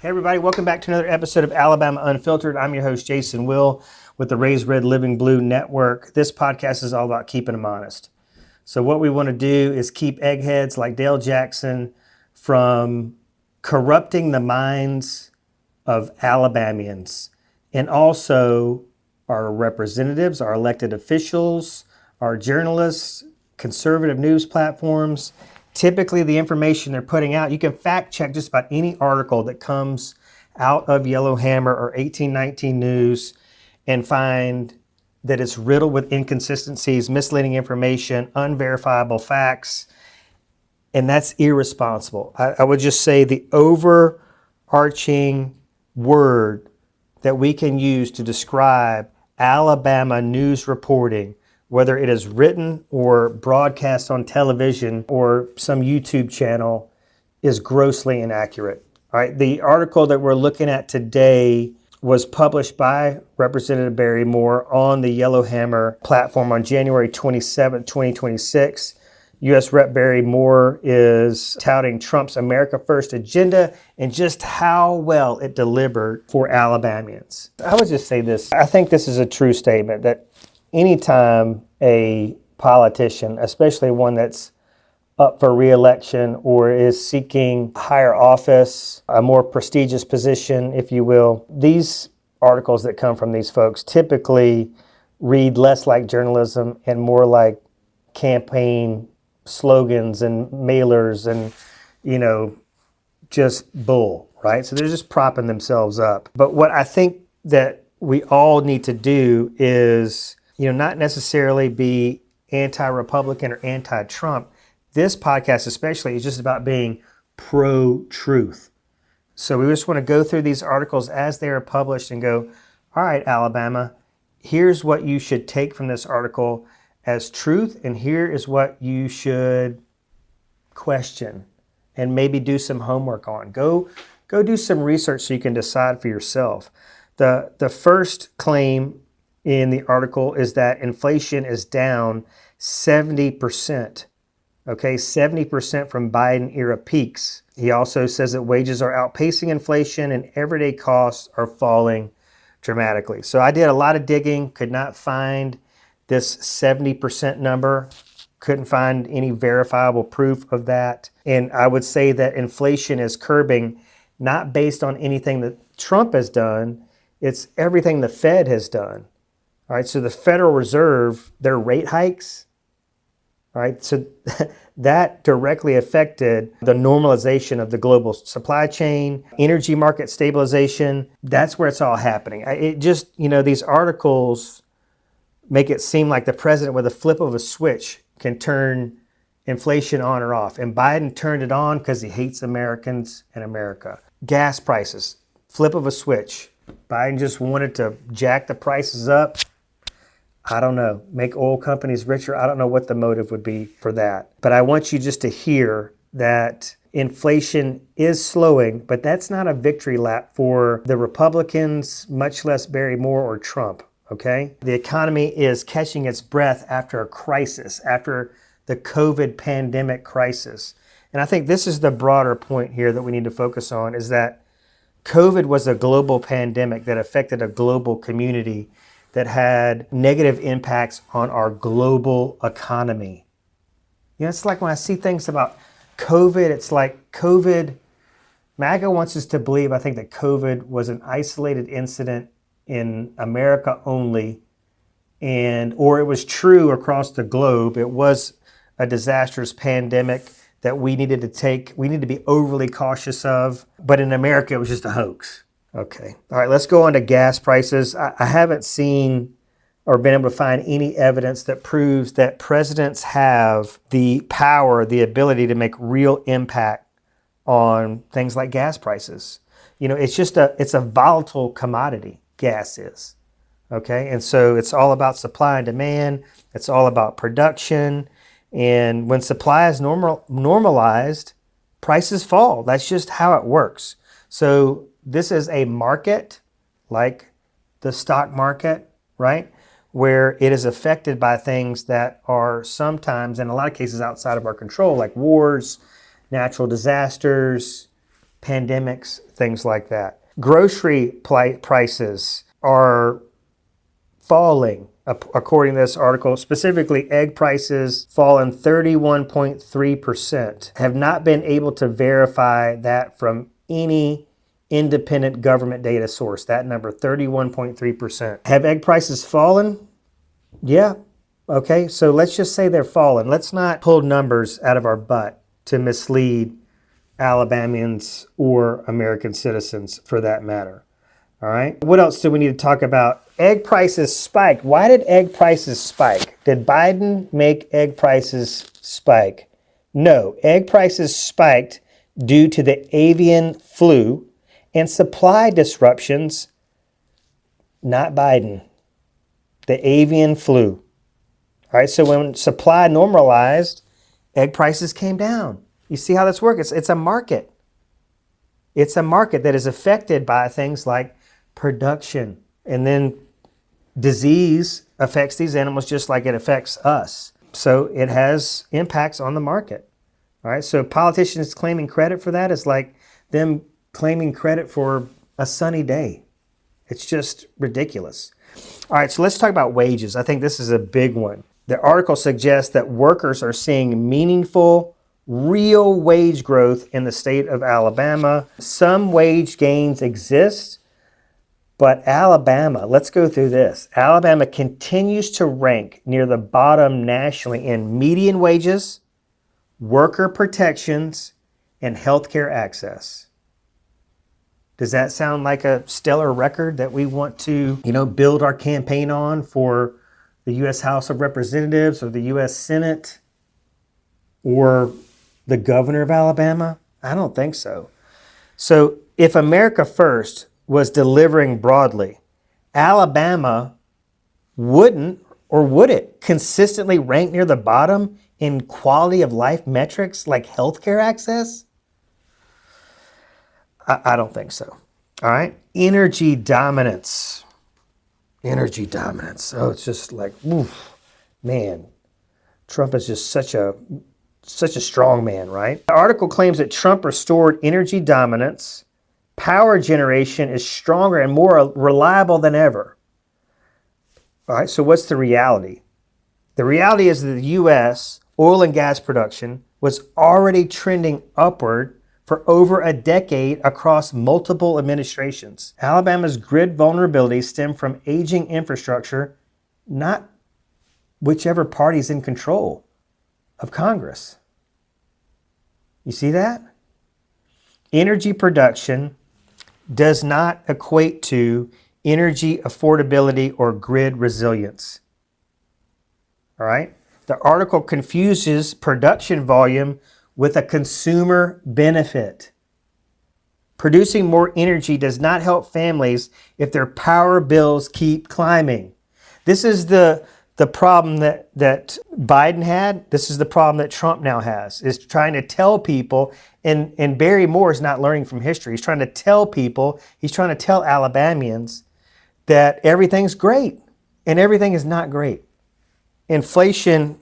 Hey everybody, welcome back to another episode of Alabama Unfiltered. I'm your host, Jason Will, with the Raise Red Living Blue Network. This podcast is all about keeping them honest. So what we want to do is keep eggheads like Dale Jackson from corrupting the minds of Alabamians, and also our representatives, our elected officials, our journalists, conservative news platforms. Typically, the information they're putting out, you can fact check just about any article that comes out of Yellowhammer or 1819 News and find that it's riddled with inconsistencies, misleading information, unverifiable facts, and that's irresponsible. I would just say the overarching word that we can use to describe Alabama news reporting, whether it is written or broadcast on television or some YouTube channel, is grossly inaccurate. All right, the article that we're looking at today was published by Representative Barry Moore on the Yellowhammer platform on January 27, 2026. U.S. Rep. Barry Moore is touting Trump's America First agenda and just how well it delivered for Alabamians. I would just say this. I think this is a true statement that anytime a politician, especially one that's up for re-election or is seeking higher office, a more prestigious position, if you will, these articles that come from these folks typically read less like journalism and more like campaign slogans and mailers and, just bull, right? So they're just propping themselves up. But what I think that we all need to do is not necessarily be anti-Republican or anti-Trump. This podcast especially is just about being pro-truth. So we just want to go through these articles as they are published and go, all right, Alabama, here's what you should take from this article as truth, and here is what you should question and maybe do some homework on. Go do some research so you can decide for yourself. The first claim in the article is that inflation is down 70%. Okay, 70% from Biden era peaks. He also says that wages are outpacing inflation and everyday costs are falling dramatically. So I did a lot of digging, could not find this 70% number, couldn't find any verifiable proof of that. And I would say that inflation is curbing not based on anything that Trump has done, it's everything the Fed has done. All right, so the Federal Reserve, their rate hikes, all right, so that directly affected the normalization of the global supply chain, energy market stabilization. That's where it's all happening. It just, these articles make it seem like the president with a flip of a switch can turn inflation on or off. And Biden turned it on because he hates Americans and America. Gas prices, flip of a switch. Biden just wanted to jack the prices up. I don't know, make oil companies richer. I don't know what the motive would be for that. But I want you just to hear that inflation is slowing, but that's not a victory lap for the Republicans, much less Barry Moore or Trump, okay? The economy is catching its breath after a crisis, after the COVID pandemic crisis. And I think this is the broader point here that we need to focus on, is that COVID was a global pandemic that affected a global community that had negative impacts on our global economy. It's like when I see things about COVID, it's like COVID, MAGA wants us to believe, I think, that COVID was an isolated incident in America only, or it was true across the globe. It was a disastrous pandemic that we need to be overly cautious of, but in America, it was just a hoax. Okay. All right, let's go on to gas prices. I haven't seen or been able to find any evidence that proves that presidents have the power, the ability to make real impact on things like gas prices. It's a volatile commodity, gas is. Okay. And so it's all about supply and demand. It's all about production. And when supply is normalized, prices fall. That's just how it works. So this is a market like the stock market, right? Where it is affected by things that are sometimes, in a lot of cases, outside of our control, like wars, natural disasters, pandemics, things like that. Grocery prices are falling, according to this article. Specifically, egg prices fallen 31.3%. Have not been able to verify that from any independent government data source. That number, 31.3%. Have egg prices fallen? Yeah. Okay, so let's just say they're fallen. Let's not pull numbers out of our butt to mislead Alabamians or American citizens for that matter. All right. What else do we need to talk about? Egg prices spiked. Why did egg prices spike? Did Biden make egg prices spike? No. Egg prices spiked due to the avian flu and supply disruptions. Not Biden. The avian flu. All right. So when supply normalized, egg prices came down. You see how this works? It's a market. It's a market that is affected by things like production. And then disease affects these animals just like it affects us. So it has impacts on the market. All right. So politicians claiming credit for that is like them claiming credit for a sunny day. It's just ridiculous. All right. So let's talk about wages. I think this is a big one. The article suggests that workers are seeing meaningful, real wage growth in the state of Alabama. Some wage gains exist, but Alabama, let's go through this. Alabama continues to rank near the bottom nationally in median wages, worker protections, and healthcare access. Does that sound like a stellar record that we want to, build our campaign on for the U.S. House of Representatives or the U.S. Senate or the governor of Alabama? I don't think so. So if America First was delivering broadly, Alabama wouldn't, or would it, consistently rank near the bottom in quality of life metrics like healthcare access? I don't think so. All right. Energy dominance. Energy dominance. Oh, it's just like, oof, man, Trump is just such a strong man, right? The article claims that Trump restored energy dominance. Power generation is stronger and more reliable than ever. All right, so what's the reality? The reality is that the U.S. oil and gas production was already trending upward for over a decade across multiple administrations. Alabama's grid vulnerability stemmed from aging infrastructure, not whichever party's in control of Congress. You see that? Energy production does not equate to energy affordability or grid resilience. All right? The article confuses production volume with a consumer benefit. Producing more energy does not help families if their power bills keep climbing. This is the problem that Biden had. This is the problem that Trump now has, is trying to tell people, and Barry Moore is not learning from history. He's trying to tell people, he's trying to tell Alabamians that everything's great, and everything is not great. Inflation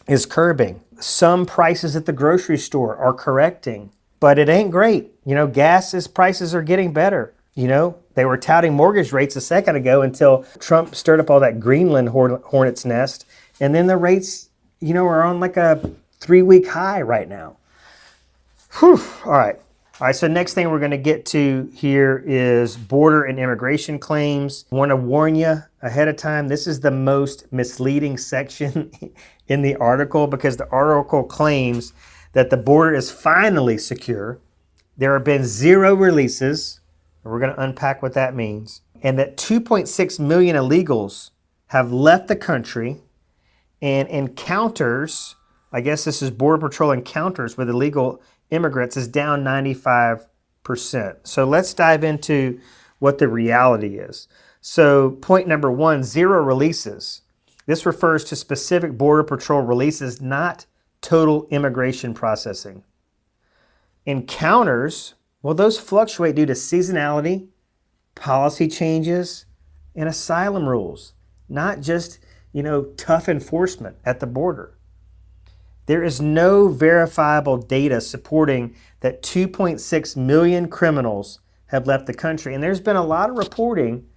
is curbing. Some prices at the grocery store are correcting, but it ain't great. Gas prices are getting better. They were touting mortgage rates a second ago until Trump stirred up all that Greenland hornet's nest. And then the rates, are on like a 3-week high right now. Whew. All right. So next thing we're going to get to here is border and immigration claims. I want to warn you ahead of time, this is the most misleading section in the article because the article claims that the border is finally secure. There have been 0 releases. We're going to unpack what that means. And that 2.6 million illegals have left the country, and encounters, I guess this is Border Patrol encounters with illegal immigrants, is down 95%. So let's dive into what the reality is. So point number 1, 0 releases. This refers to specific Border Patrol releases, not total immigration processing. Encounters, well, those fluctuate due to seasonality, policy changes, and asylum rules, not just, tough enforcement at the border. There is no verifiable data supporting that 2.6 million criminals have left the country. And there's been a lot of reporting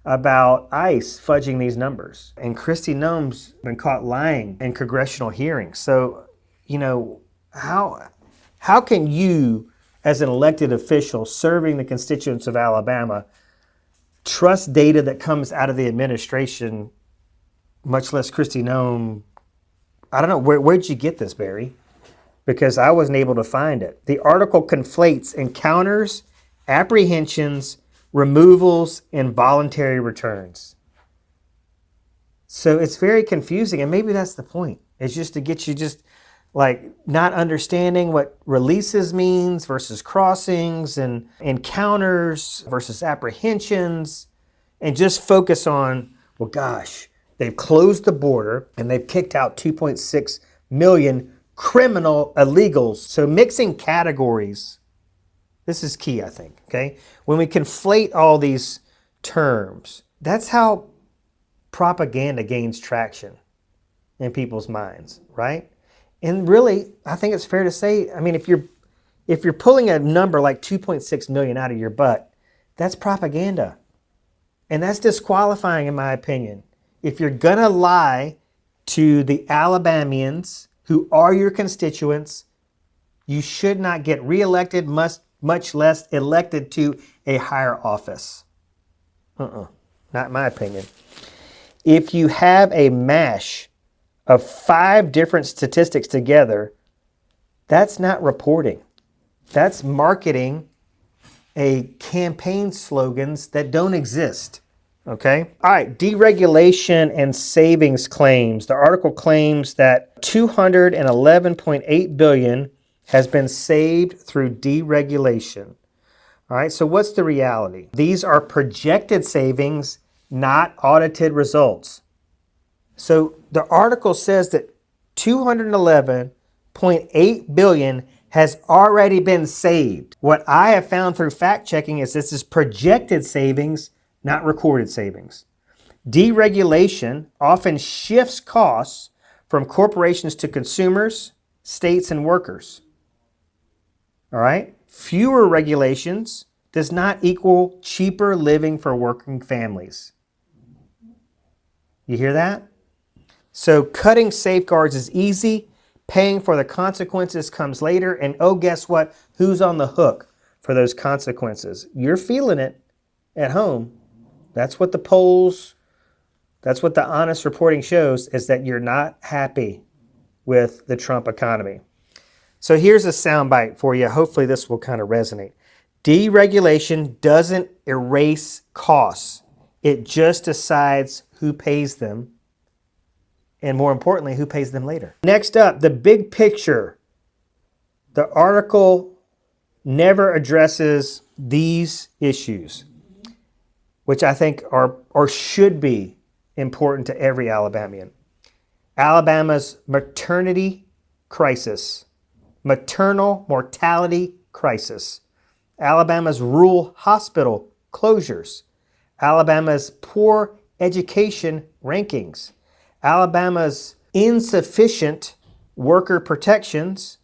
about ICE fudging these numbers. And Kristi Noem's been caught lying in congressional hearings. So, how can you, as an elected official serving the constituents of Alabama, trust data that comes out of the administration, much less Kristi Noem? I don't know. Where'd you get this, Barry? Because I wasn't able to find it. The article conflates encounters, apprehensions, removals, and voluntary returns. So it's very confusing, and maybe that's the point. It's just to get you just like not understanding what releases means versus crossings, and encounters versus apprehensions, and just focus on, well, gosh, they've closed the border and they've kicked out 2.6 million criminal illegals. So mixing categories, this is key, I think, okay? When we conflate all these terms, that's how propaganda gains traction in people's minds, right? And really, I think it's fair to say, I mean, if you're pulling a number like 2.6 million out of your butt, that's propaganda. And that's disqualifying, in my opinion. If you're gonna lie to the Alabamians who are your constituents, you should not get reelected, much less elected to a higher office. Not my opinion. If you have a mash of 5 different statistics together, that's not reporting. That's marketing a campaign slogans that don't exist. Okay. All right. Deregulation and savings claims. The article claims that $211.8 billion has been saved through deregulation. All right. So what's the reality? These are projected savings, not audited results. So the article says that $211.8 billion has already been saved. What I have found through fact checking is this is projected savings, not recorded savings. Deregulation often shifts costs from corporations to consumers, states, and workers. All right? Fewer regulations does not equal cheaper living for working families. You hear that? So cutting safeguards is easy. Paying for the consequences comes later. And oh, guess what? Who's on the hook for those consequences? You're feeling it at home. That's what the polls, that's what the honest reporting shows, is that you're not happy with the Trump economy. So here's a soundbite for you. Hopefully this will kind of resonate. Deregulation doesn't erase costs. It just decides who pays them, and more importantly, who pays them later. Next up, the big picture. The article never addresses these issues, which I think are or should be important to every Alabamian. Alabama's maternity crisis, maternal mortality crisis, Alabama's rural hospital closures, Alabama's poor education rankings, Alabama's insufficient worker protections,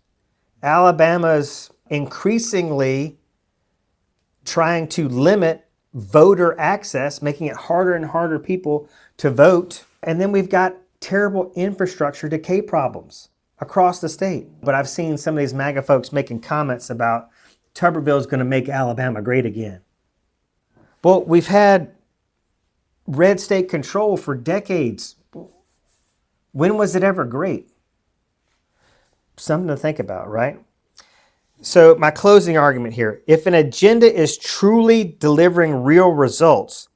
Alabama's increasingly trying to limit voter access, making it harder and harder people to vote. And then we've got terrible infrastructure decay problems across the state. But I've seen some of these MAGA folks making comments about Tuberville is going to make Alabama great again. Well, we've had red state control for decades. When was it ever great? Something to think about, right? So my closing argument here, if an agenda is truly delivering real results,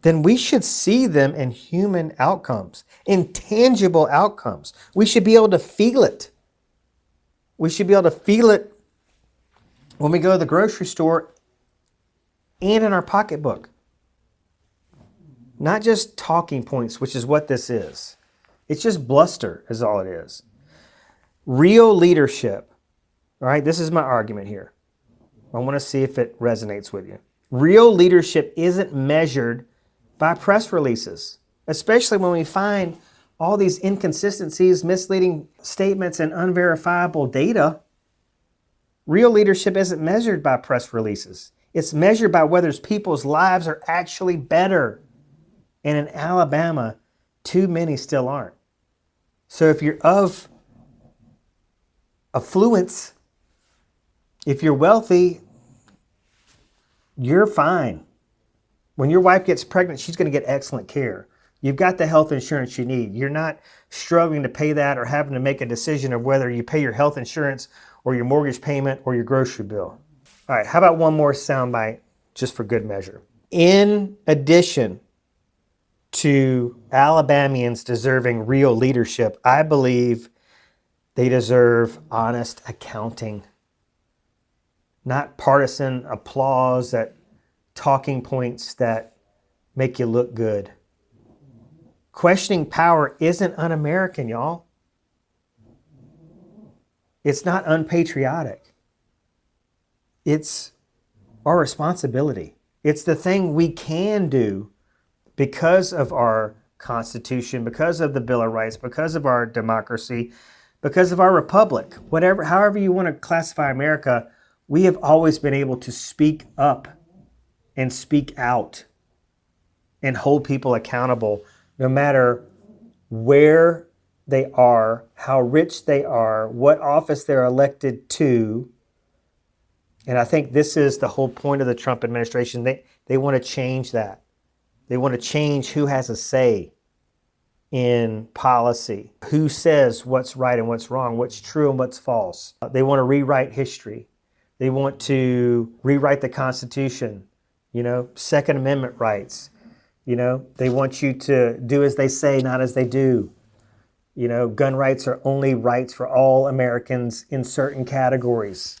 then we should see them in human outcomes, in tangible outcomes. We should be able to feel it. We should be able to feel it when we go to the grocery store and in our pocketbook. Not just talking points, which is what this is. It's just bluster is all it is. Real leadership. All right, this is my argument here. I want to see if it resonates with you. Real leadership isn't measured by press releases, especially when we find all these inconsistencies, misleading statements, and unverifiable data. Real leadership isn't measured by press releases. It's measured by whether people's lives are actually better. And in Alabama, too many still aren't. So if you're of affluence, if you're wealthy, you're fine. When your wife gets pregnant, she's going to get excellent care. You've got the health insurance you need. You're not struggling to pay that or having to make a decision of whether you pay your health insurance or your mortgage payment or your grocery bill. All right, how about one more soundbite just for good measure? In addition to Alabamians deserving real leadership, I believe they deserve honest accounting, not partisan applause at talking points that make you look good. Questioning power isn't un-American, y'all. It's not unpatriotic. It's our responsibility. It's the thing we can do because of our Constitution, because of the Bill of Rights, because of our democracy, because of our republic. However you want to classify America, we have always been able to speak up and speak out and hold people accountable no matter where they are, how rich they are, what office they're elected to. And I think this is the whole point of the Trump administration. They want to change that. They want to change who has a say in policy, who says what's right and what's wrong, what's true and what's false. They want to rewrite history. They want to rewrite the Constitution, Second Amendment rights. They want you to do as they say, not as they do. Gun rights are only rights for all Americans in certain categories.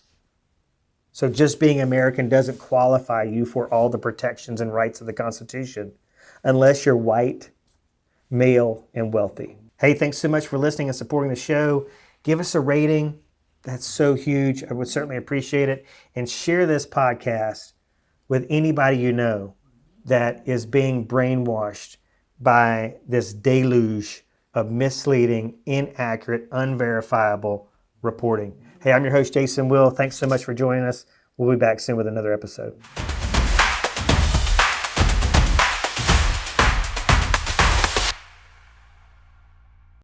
So just being American doesn't qualify you for all the protections and rights of the Constitution unless you're white, male, and wealthy. Hey, thanks so much for listening and supporting the show. Give us a rating. That's so huge. I would certainly appreciate it. And share this podcast with anybody you know that is being brainwashed by this deluge of misleading, inaccurate, unverifiable reporting. Hey, I'm your host, Jason Will. Thanks so much for joining us. We'll be back soon with another episode.